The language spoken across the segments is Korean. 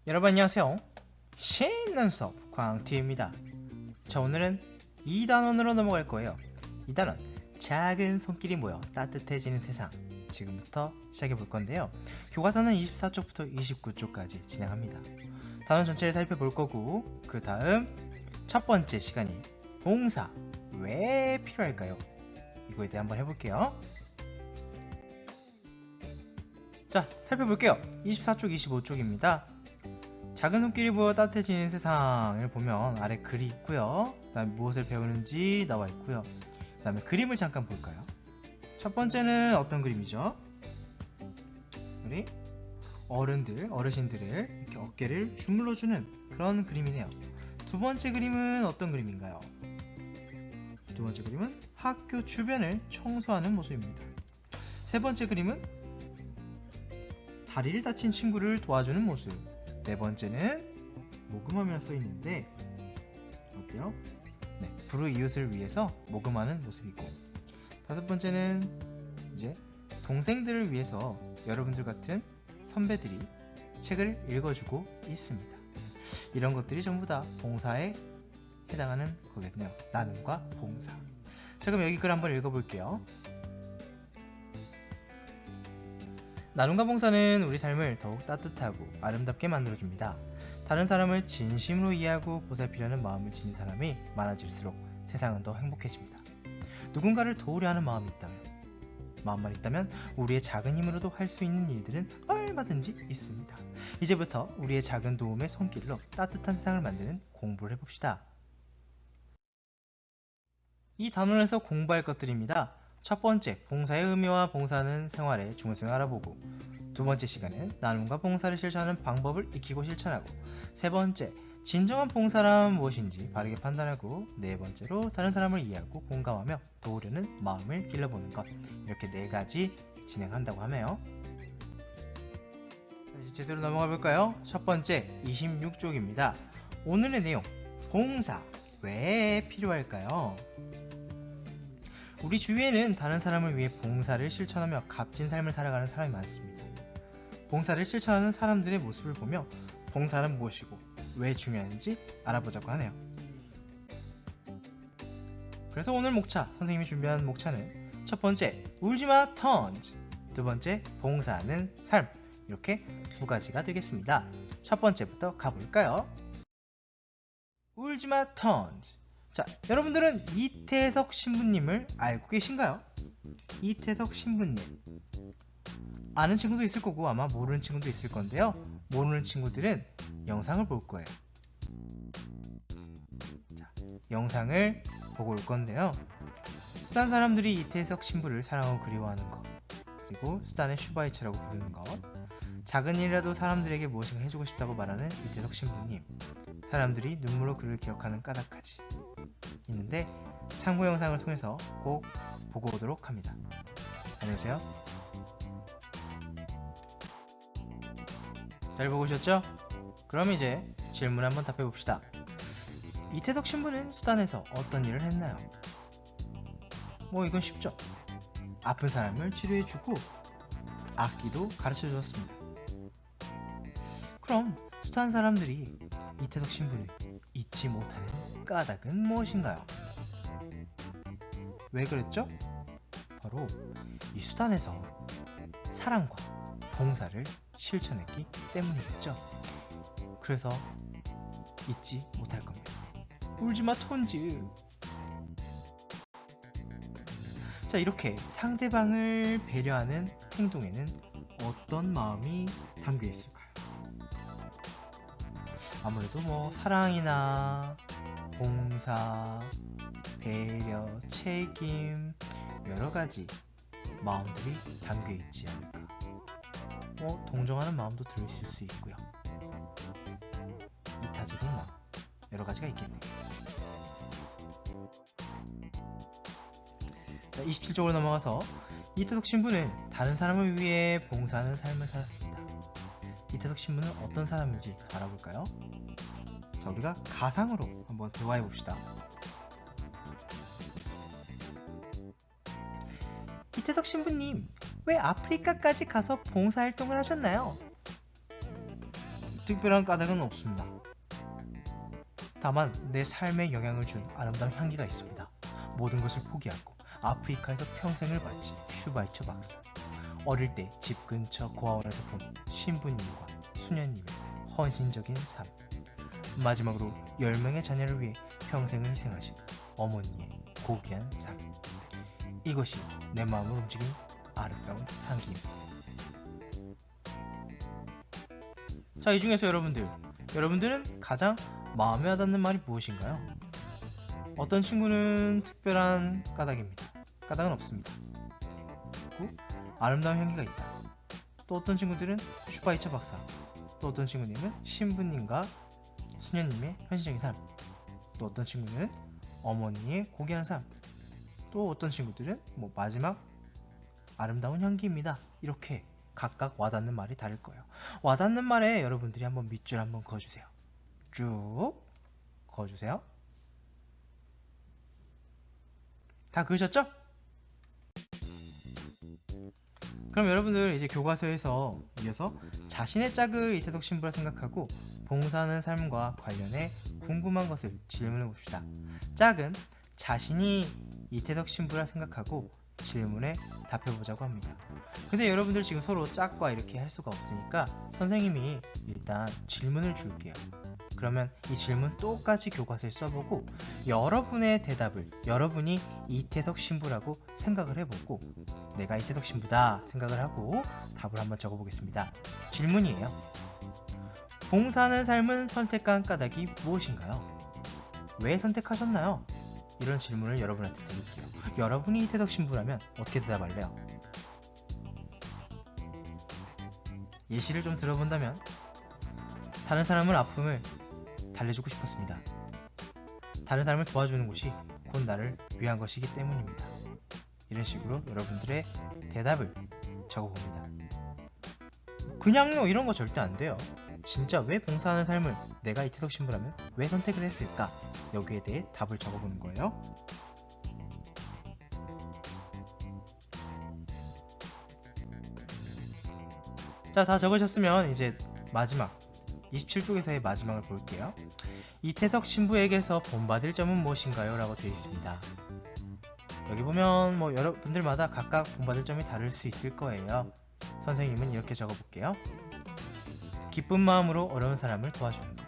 여러분 안녕하세요. 신난 수업 광티입니다. 자, 오늘은 2단원으로 넘어갈 거예요. 2단원, 작은 손길이 모여 따뜻해지는 세상. 지금부터 시작해 볼 건데요. 교과서는 24쪽부터 29쪽까지 진행합니다. 단원 전체를 살펴볼 거고, 그 다음 첫 번째 시간이 봉사, 왜 필요할까요? 이거에 대해 한번 해볼게요. 자, 살펴볼게요. 24쪽, 25쪽입니다. 작은 손길이 모여 따뜻해지는 세상을 보면 아래 글이 있고요. 그 다음에 무엇을 배우는지 나와 있고요. 그 다음에 그림을 잠깐 볼까요? 첫 번째는 어떤 그림이죠? 우리 어르신들을 이렇게 어깨를 주물러주는 그런 그림이네요. 두 번째 그림은 어떤 그림인가요? 두 번째 그림은 학교 주변을 청소하는 모습입니다. 세 번째 그림은 다리를 다친 친구를 도와주는 모습. 네 번째는 모금함이라 써있는데 어때요? 네, 불우이웃을 위해서 모금하는 모습이고, 다섯 번째는 이제 동생들을 위해서 여러분들 같은 선배들이 책을 읽어주고 있습니다. 이런 것들이 전부 다 봉사에 해당하는 거겠네요. 나눔과 봉사. 자, 그럼 여기 글 한번 읽어볼게요. 나눔과 봉사는 우리 삶을 더욱 따뜻하고 아름답게 만들어줍니다. 다른 사람을 진심으로 이해하고 보살피려는 마음을 지닌 사람이 많아질수록 세상은 더 행복해집니다. 누군가를 도우려 하는 마음만 있다면 우리의 작은 힘으로도 할 수 있는 일들은 얼마든지 있습니다. 이제부터 우리의 작은 도움의 손길로 따뜻한 세상을 만드는 공부를 해봅시다. 이 단원에서 공부할 것들입니다. 첫 번째, 봉사의 의미와 봉사하는 생활의 중요성을 알아보고, 두 번째 시간은 나눔과 봉사를 실천하는 방법을 익히고 실천하고, 세 번째, 진정한 봉사란 무엇인지 바르게 판단하고, 네 번째로 다른 사람을 이해하고 공감하며 도우려는 마음을 길러보는 것. 이렇게 네 가지 진행한다고 하네요. 다시 제대로 넘어가 볼까요? 첫 번째, 26쪽입니다. 오늘의 내용, 봉사, 왜 필요할까요? 우리 주위에는 다른 사람을 위해 봉사를 실천하며 값진 삶을 살아가는 사람이 많습니다. 봉사를 실천하는 사람들의 모습을 보며 봉사는 무엇이고 왜 중요한지 알아보자고 하네요. 그래서 오늘 목차, 선생님이 준비한 목차는 첫 번째, 울지마 턴즈, 두 번째, 봉사하는 삶, 이렇게 두 가지가 되겠습니다. 첫 번째부터 가볼까요? 울지마 턴즈. 자, 여러분들은 이태석 신부님을 알고 계신가요? 이태석 신부님, 아는 친구도 있을 거고 아마 모르는 친구도 있을 건데요. 모르는 친구들은 영상을 볼 거예요. 자, 영상을 보고 올 건데요. 수단 사람들이 이태석 신부를 사랑하고 그리워하는 것, 그리고 수단의 슈바이처라고 부르는 것, 작은 일이라도 사람들에게 무엇인가 해주고 싶다고 말하는 이태석 신부님, 사람들이 눈물로 그를 기억하는 까닭까지 있는데 참고 영상을 통해서 꼭 보고 오도록 합니다. 안녕하세요. 잘 보고 오셨죠? 그럼 이제 질문 한번 답해 봅시다. 이태석 신부는 수단에서 어떤 일을 했나요? 이건 쉽죠. 아픈 사람을 치료해주고 악기도 가르쳐 주었습니다. 그럼 수단 사람들이 이태석 신부를 잊지 못하는 까닭은 무엇인가요? 왜 그랬죠? 바로 이 수단에서 사랑과 봉사를 실천했기 때문이겠죠. 그래서 잊지 못할 겁니다. 울지마 톤즈. 자, 이렇게 상대방을 배려하는 행동에는 어떤 마음이 담겨 있을까요? 아무래도 사랑이나 봉사, 배려, 책임, 여러 가지 마음들이 담겨 있지 않을까. 동정하는 마음도 들어있을 수 있고요. 이타적인 마음, 여러 가지가 있겠네요. 자, 27쪽으로 넘어가서 이태석 신부는 다른 사람을 위해 봉사하는 삶을 살았습니다. 이태석 신부는 어떤 사람인지 알아볼까요? 자, 우리가 가상으로 한번 대화해 봅시다. 이태석 신부님, 왜 아프리카까지 가서 봉사활동을 하셨나요? 특별한 까닭은 없습니다. 다만 내 삶에 영향을 준 아름다운 향기가 있습니다. 모든 것을 포기하고 아프리카에서 평생을 바친 슈바이처 박사. 어릴 때 집 근처 고아원에서 본 신부님과 수녀님의 헌신적인 삶. 마지막으로 10명의 자녀를 위해 평생을 희생하신 어머니의 고귀한 삶. 이것이 내 마음을 움직인 아름다운 향기입니다. 자, 이 중에서 여러분들은 가장 마음에 와닿는 말이 무엇인가요? 어떤 친구는 특별한 까닭입니다. 까닭은 없습니다. 그리고 아름다운 향기가 있다. 또 어떤 친구들은 슈바이처 박사. 또 어떤 친구님은 신부님과 수녀님의 현실적인 삶. 또 어떤 친구는 어머니의 고귀한 삶. 또 어떤 친구들은 마지막 아름다운 향기입니다. 이렇게 각각 와닿는 말이 다를 거예요. 와닿는 말에 여러분들이 한번 밑줄 한번 그어주세요. 쭉 그어주세요. 다 그으셨죠? 그럼 여러분들 이제 교과서에서 이어서 자신의 짝을 이태석 신부라 생각하고 봉사하는 삶과 관련해 궁금한 것을 질문해 봅시다. 짝은 자신이 이태석 신부라 생각하고 질문에 답해보자고 합니다. 근데 여러분들 지금 서로 짝과 이렇게 할 수가 없으니까 선생님이 일단 질문을 줄게요. 그러면 이 질문 똑같이 교과서에 써보고 여러분의 대답을 여러분이 이태석 신부라고 생각을 해보고 내가 이태석 신부다 생각을 하고 답을 한번 적어보겠습니다. 질문이에요. 봉사하는 삶은 선택한 까닭이 무엇인가요? 왜 선택하셨나요? 이런 질문을 여러분한테 드릴게요. 여러분이 이태석 신부라면 어떻게 대답할래요? 예시를 좀 들어본다면 다른 사람의 아픔을 달래주고 싶었습니다. 다른 사람을 도와주는 것이 곧 나를 위한 것이기 때문입니다. 이런 식으로 여러분들의 대답을 적어봅니다. 그냥요 이런 거 절대 안 돼요. 진짜 왜 봉사하는 삶을 내가 이태석 신부라면 왜 선택을 했을까? 여기에 대해 답을 적어보는 거예요. 자, 다 적으셨으면 이제 마지막 27쪽에서의 마지막을 볼게요. 이태석 신부에게서 본받을 점은 무엇인가요? 라고 되어 있습니다. 여기 보면 여러분들마다 각각 본받을 점이 다를 수 있을 거예요. 선생님은 이렇게 적어볼게요. 기쁜 마음으로 어려운 사람을 도와주는 것,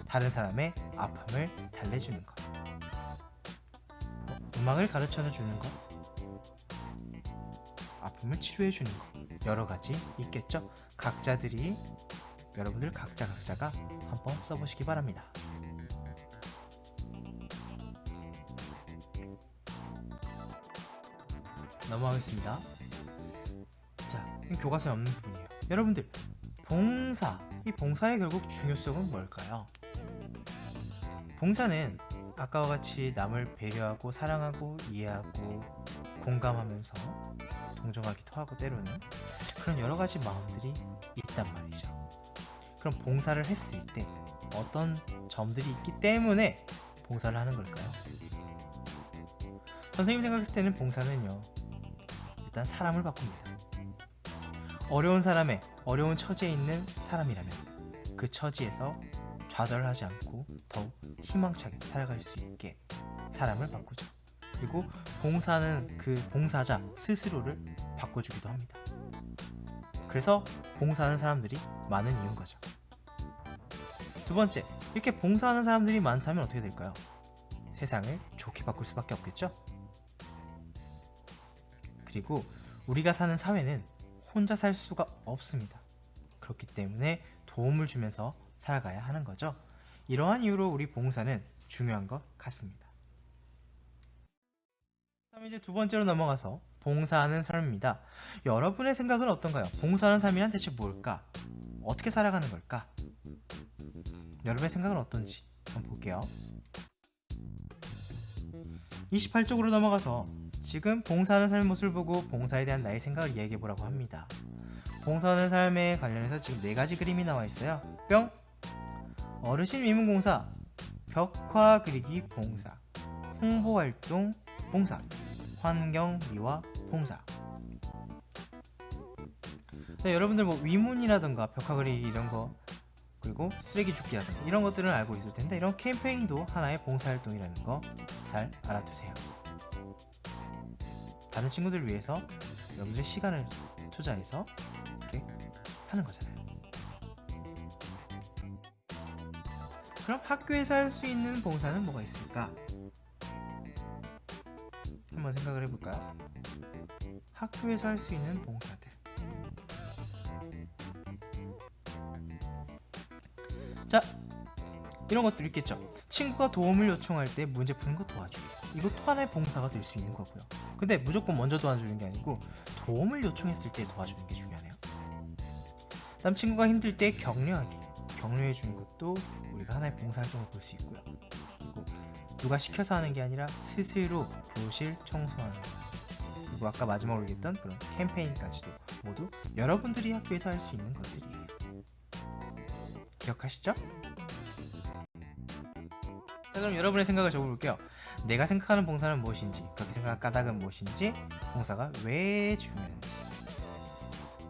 다른 사람의 아픔을 달래주는 것, 음악을 가르쳐주는 것, 아픔을 치료해주는 것, 여러 가지 있겠죠? 각자들이 여러분들 각자가 한번 써보시기 바랍니다. 넘어가겠습니다. 자, 교과서에 없는 부분이에요. 여러분들 봉사, 이 봉사의 결국 중요성은 뭘까요? 봉사는 아까와 같이 남을 배려하고 사랑하고 이해하고 공감하면서 동정하기도 하고 때로는 그런 여러 가지 마음들이 있단 말이죠. 그럼 봉사를 했을 때 어떤 점들이 있기 때문에 봉사를 하는 걸까요? 선생님 생각했을 때는 봉사는요, 일단 사람을 바꿉니다. 어려운 사람의 어려운 처지에 있는 사람이라면 그 처지에서 좌절하지 않고 더욱 희망차게 살아갈 수 있게 사람을 바꾸죠. 그리고 봉사는 그 봉사자 스스로를 바꿔주기도 합니다. 그래서 봉사하는 사람들이 많은 이유인 거죠. 두 번째, 이렇게 봉사하는 사람들이 많다면 어떻게 될까요? 세상을 좋게 바꿀 수밖에 없겠죠? 그리고 우리가 사는 사회는 혼자 살 수가 없습니다. 그렇기 때문에 도움을 주면서 살아가야 하는 거죠. 이러한 이유로 우리 봉사는 중요한 것 같습니다. 다음 이제 두 번째로 넘어가서 봉사하는 삶입니다. 여러분의 생각은 어떤가요? 봉사하는 삶이란 대체 뭘까? 어떻게 살아가는 걸까? 여러분의 생각은 어떤지 한번 볼게요. 28쪽으로 넘어가서 지금 봉사하는 삶의 모습을 보고 봉사에 대한 나의 생각을 이야기해 보라고 합니다. 봉사하는 삶에 관련해서 지금 4가지 그림이 나와 있어요. 뿅! 어르신 미문공사, 벽화 그리기 봉사, 홍보활동 봉사, 환경미화 봉사. 네, 여러분들 뭐 위문이라던가 벽화 그리기 이런 거, 그리고 쓰레기 줍기라든가 이런 것들은 알고 있을 텐데, 이런 캠페인도 하나의 봉사활동이라는 거 잘 알아두세요. 다른 친구들을 위해서 여러분들의 시간을 투자해서 이렇게 하는 거잖아요. 그럼 학교에서 할 수 있는 봉사는 뭐가 있을까? 한번 생각을 해볼까요? 학교에서 할 수 있는 봉사들. 자, 이런 것도 있겠죠. 친구가 도움을 요청할 때 문제 푸는 거 도와주기. 이것도 하나의 봉사가 될 수 있는 거고요. 근데 무조건 먼저 도와주는 게 아니고 도움을 요청했을 때 도와주는 게 중요하네요. 다음, 친구가 힘들 때 격려하기. 격려해 주는 것도 우리가 하나의 봉사활동을 볼 수 있고요. 그리고 누가 시켜서 하는 게 아니라 스스로 교실 청소하는 것, 그리고 아까 마지막으로 얘기했던 그런 캠페인까지도 모두 여러분들이 학교에서 할 수 있는 것들이에요. 기억하시죠? 자, 그럼 여러분의 생각을 적어볼게요. 내가 생각하는 봉사는 무엇인지, 그렇게 생각할 까닭은 무엇인지, 봉사가 왜 중요한지.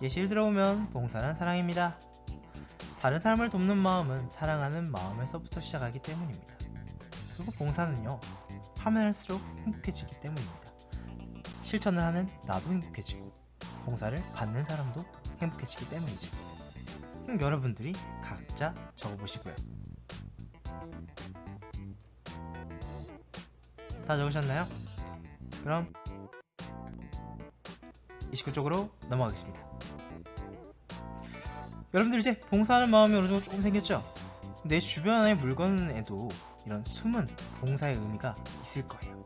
예시를 들어보면 봉사는 사랑입니다. 다른 사람을 돕는 마음은 사랑하는 마음에서부터 시작하기 때문입니다. 그리고 봉사는요, 하면 할수록 행복해지기 때문입니다. 실천을 하는 나도 행복해지고 봉사를 받는 사람도 행복해지기 때문이죠. 그럼 여러분들이 각자 적어보시고요. 다 적으셨나요? 그럼 29쪽으로 넘어가겠습니다. 여러분들 이제 봉사하는 마음이 어느 정도 조금 생겼죠? 내 주변의 물건에도 이런 숨은 봉사의 의미가 있을 거예요.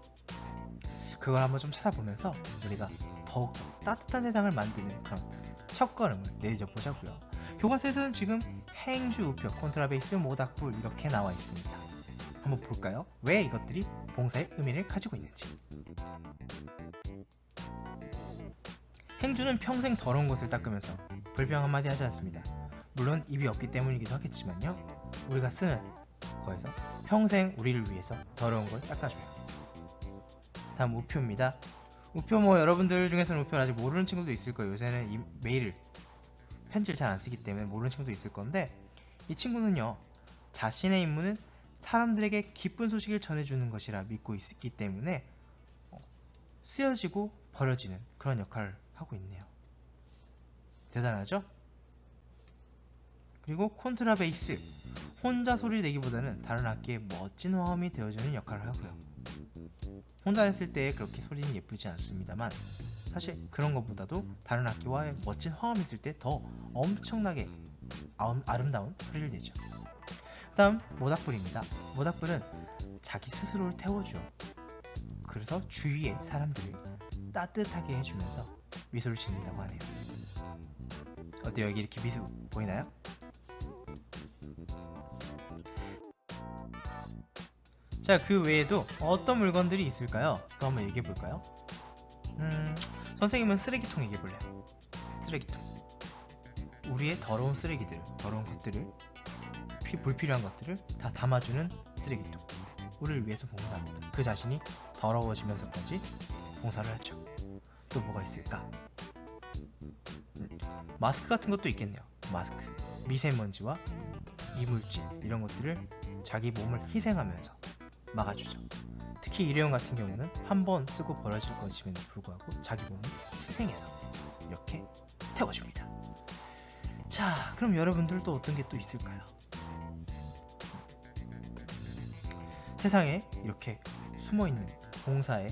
그걸 한번 좀 찾아보면서 우리가 더욱 따뜻한 세상을 만드는 그런 첫걸음을 내려보자고요. 교과서에서는 지금 행주, 우표, 콘트라베이스, 모닥불 이렇게 나와 있습니다. 한번 볼까요? 왜 이것들이 봉사의 의미를 가지고 있는지. 행주는 평생 더러운 것을 닦으면서 불평 한마디 하지 않습니다. 물론 입이 없기 때문이기도 하겠지만요, 우리가 쓰는 거에서 평생 우리를 위해서 더러운 걸 닦아줘요. 다음, 우표입니다. 우표, 뭐 여러분들 중에서는 우표를 아직 모르는 친구도 있을 거예요. 요새는 이 메일을, 편지를 잘 안 쓰기 때문에 모르는 친구도 있을 건데, 이 친구는요, 자신의 임무는 사람들에게 기쁜 소식을 전해주는 것이라 믿고 있기 때문에 쓰여지고 버려지는 그런 역할을 하고 있네요. 대단하죠? 그리고 콘트라베이스, 혼자 소리를 내기보다는 다른 악기에 멋진 화음이 되어주는 역할을 하고요. 혼자 했을 때 그렇게 소리는 예쁘지 않습니다만, 사실 그런 것보다도 다른 악기와 멋진 화음이 있을 때 더 엄청나게 아름다운 소리를 내죠. 다음, 모닥불입니다. 모닥불은 자기 스스로를 태워주어 그래서 주위의 사람들을 따뜻하게 해주면서 미소를 짓는다고 하네요. 어때요? 여기 이렇게 미소 보이나요? 자, 그 외에도 어떤 물건들이 있을까요? 그거 한번 얘기해 볼까요? 선생님은 쓰레기통 얘기해 볼래요. 쓰레기통. 우리의 더러운 쓰레기들, 더러운 것들을, 불필요한 것들을 다 담아주는 쓰레기통. 우리를 위해서 봉사합니다. 그 자신이 더러워지면서까지 봉사를 하죠. 또 뭐가 있을까? 마스크 같은 것도 있겠네요. 마스크. 미세먼지와 이물질 이런 것들을 자기 몸을 희생하면서 막아주죠. 특히 일회용 같은 경우는 한 번 쓰고 버려질 것임에도 불구하고 자기 몸을 희생해서 이렇게 태워줍니다. 자, 그럼 여러분들 또 어떤 게 또 있을까요? 세상에 이렇게 숨어있는 봉사의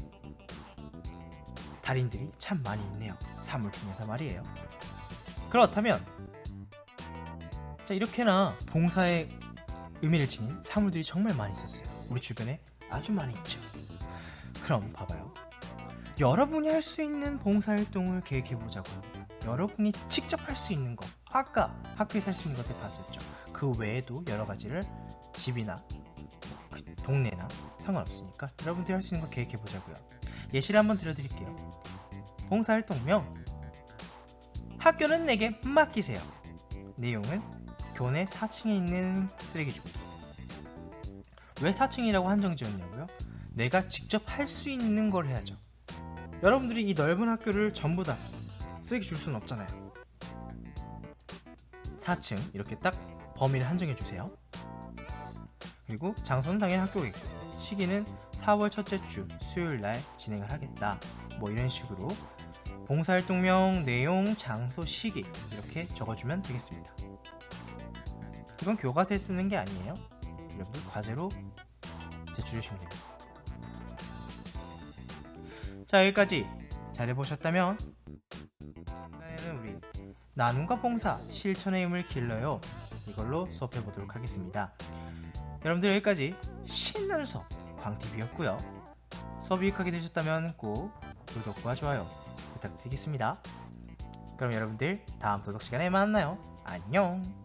달인들이 참 많이 있네요. 사물 중에서 말이에요. 그렇다면, 자, 이렇게나 봉사의 의미를 지닌 사물들이 정말 많이 있었어요. 우리 주변에 아주 많이 있죠. 그럼 봐봐요. 여러분이 할 수 있는 봉사활동을 계획해보자고 합니다. 여러분이 직접 할 수 있는 것, 아까 학교에서 할 수 있는 것들 봤었죠. 그 외에도 여러 가지를 집이나 동네나 상관없으니까 여러분들이 할 수 있는 거 계획해보자고요. 예시를 한번 들려드릴게요. 봉사활동명, 학교는 내게 맡기세요. 내용은 교내 4층에 있는 쓰레기 줍기. 왜 4층이라고 한정 지었냐고요? 내가 직접 할 수 있는 걸 해야죠. 여러분들이 이 넓은 학교를 전부 다 쓰레기 줄 수는 없잖아요. 4층 이렇게 딱 범위를 한정해 주세요. 그리고 장소는 당연히 학교겠고, 시기는 4월 첫째 주 수요일 날 진행을 하겠다. 뭐 이런 식으로 봉사활동명, 내용, 장소, 시기 이렇게 적어주면 되겠습니다. 이건 교과서에 쓰는 게 아니에요. 여러분들 과제로 제출해주시면 됩니다. 자, 여기까지 잘해보셨다면 시간에는 우리 나눔과 봉사 실천의 힘을 길러요, 이걸로 수업해보도록 하겠습니다. 여러분들 여기까지 신나는 수업 광TV였고요. 수업 유익하게 되셨다면 꼭 구독과 좋아요 부탁드리겠습니다. 그럼 여러분들 다음 도덕 시간에 만나요. 안녕.